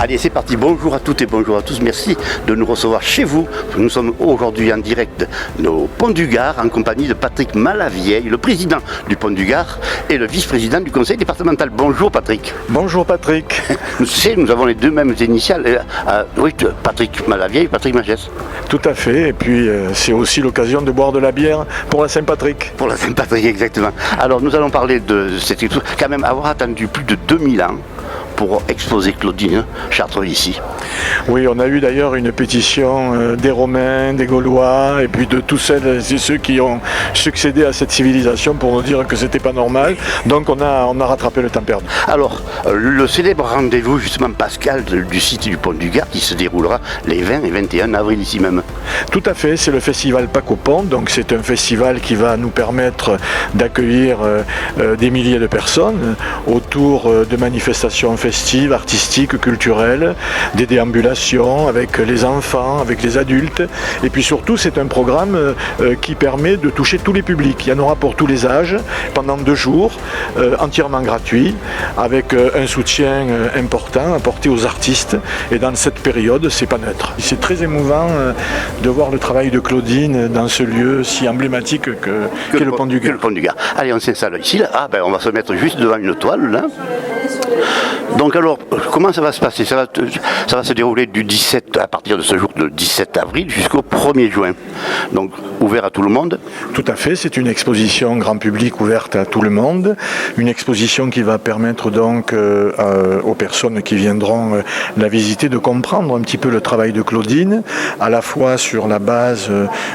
Allez, c'est parti. Bonjour à toutes et bonjour à tous. Merci de nous recevoir chez vous. Nous sommes aujourd'hui en direct au Pont du Gard en compagnie de Patrick Malavieille, le président du Pont du Gard et le vice-président du conseil départemental. Bonjour Patrick. Bonjour Patrick. Nous avons les deux mêmes initiales. Oui, Patrick Malavieille, Patrick Magès. Tout à fait. Et puis c'est aussi l'occasion de boire de la bière pour la Saint-Patrick. Pour la Saint-Patrick, exactement. Alors nous allons parler de cette exposition, quand même avoir attendu plus de 2000 ans pour exposer Claudine Chartreux ici. Oui, on a eu d'ailleurs une pétition des Romains, des Gaulois, et puis de tous celles et ceux qui ont succédé à cette civilisation pour nous dire que c'était pas normal. Donc on a rattrapé le temps perdu. Alors, le célèbre rendez-vous justement pascal du site du Pont du Gard qui se déroulera les 20 et 21 avril ici même. Tout à fait, c'est le festival Pâques au Pont, donc c'est un festival qui va nous permettre d'accueillir des milliers de personnes autour de manifestations festives, artistiques, culturelles, des déambulations avec les enfants, avec les adultes, et puis surtout c'est un programme qui permet de toucher tous les publics. Il y en aura pour tous les âges pendant 2 jours, entièrement gratuit, avec un soutien important apporté aux artistes, et dans cette période c'est pas neutre. C'est très émouvant de voir le travail de Claudine dans ce lieu si emblématique qu'est le Pont du Gard. Allez, on s'installe ici, là. On va se mettre juste devant une toile là. Donc alors, comment ça va se passer? Ça va se dérouler à partir de ce jour, le 17 avril, jusqu'au 1er juin. Donc, ouvert à tout le monde? Tout à fait, c'est une exposition grand public ouverte à tout le monde. Une exposition qui va permettre donc aux personnes qui viendront la visiter de comprendre un petit peu le travail de Claudine, à la fois sur la base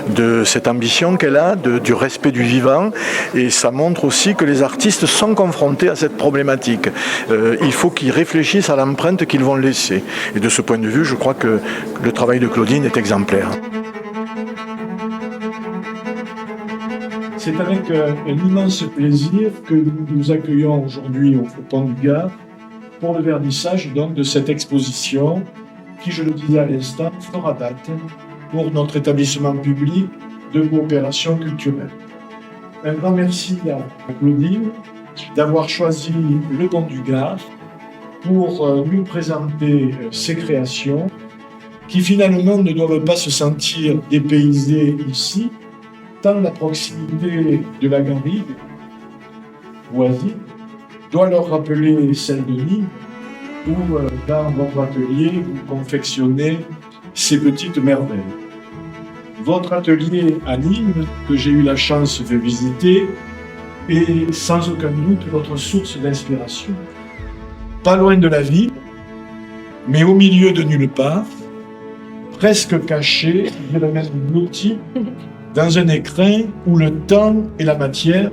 de cette ambition qu'elle a, du respect du vivant, et ça montre aussi que les artistes sont confrontés à cette problématique. Il faut qu'ils réfléchissent à l'empreinte qu'ils vont laisser. Et de ce point de vue, je crois que le travail de Claudine est exemplaire. C'est avec un immense plaisir que nous nous accueillons aujourd'hui au Pont du Gard pour le vernissage donc, de cette exposition qui, je le disais à l'instant, fera date pour notre établissement public de coopération culturelle. Un grand merci à Claudine d'avoir choisi le Pont du Gard pour nous présenter ces créations qui finalement ne doivent pas se sentir dépaysées ici, tant la proximité de la Garrigue voisine doit leur rappeler celle de Nîmes, où dans votre atelier vous confectionnez ces petites merveilles. Votre atelier à Nîmes, que j'ai eu la chance de visiter, est sans aucun doute votre source d'inspiration. Pas loin de la ville, mais au milieu de nulle part, presque caché, je dirais même blotti, dans un écrin où le temps et la matière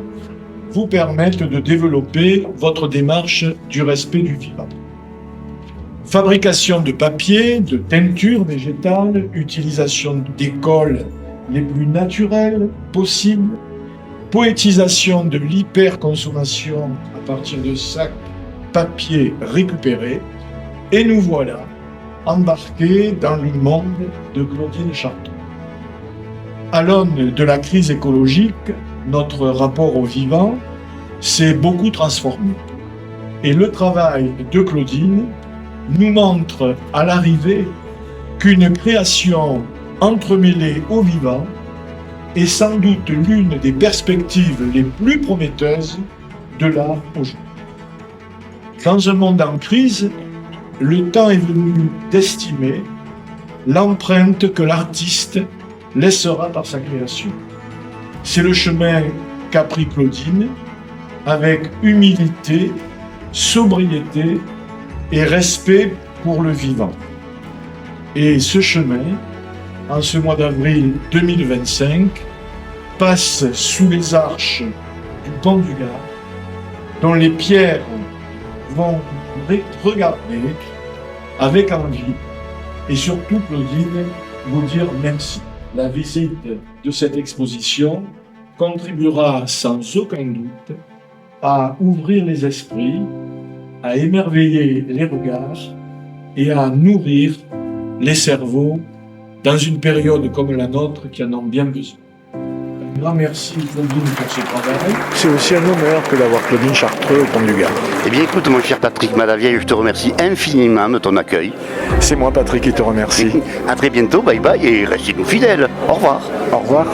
vous permettent de développer votre démarche du respect du vivant. Fabrication de papier, de teinture végétale, utilisation des colles les plus naturelles possibles, poétisation de l'hyperconsommation à partir de sacs papier récupérés, et nous voilà embarqués dans le monde de Claudine Chartreux. À l'aune de la crise écologique, notre rapport au vivant s'est beaucoup transformé. Et le travail de Claudine nous montre à l'arrivée qu'une création entremêlée au vivant est sans doute l'une des perspectives les plus prometteuses de l'art aujourd'hui. Dans un monde en crise, le temps est venu d'estimer l'empreinte que l'artiste laissera par sa création. C'est le chemin qu'a pris Claudine, avec humilité, sobriété et respect pour le vivant. Et ce chemin, en ce mois d'avril 2025, passe sous les arches du pont du Gard, dont les pierres vont regarder avec envie et surtout, Claudine, vous dire merci. La visite de cette exposition contribuera sans aucun doute à ouvrir les esprits, à émerveiller les regards et à nourrir les cerveaux dans une période comme la nôtre qui en ont bien besoin. Un grand merci Claudine pour ce travail. C'est aussi un honneur que d'avoir Claudine Chartreux au Pont du Gard. Eh bien écoute mon cher Patrick Malavieille, je te remercie infiniment de ton accueil. C'est moi Patrick qui te remercie. À très bientôt, bye bye et restez-nous fidèles. Au revoir. Au revoir.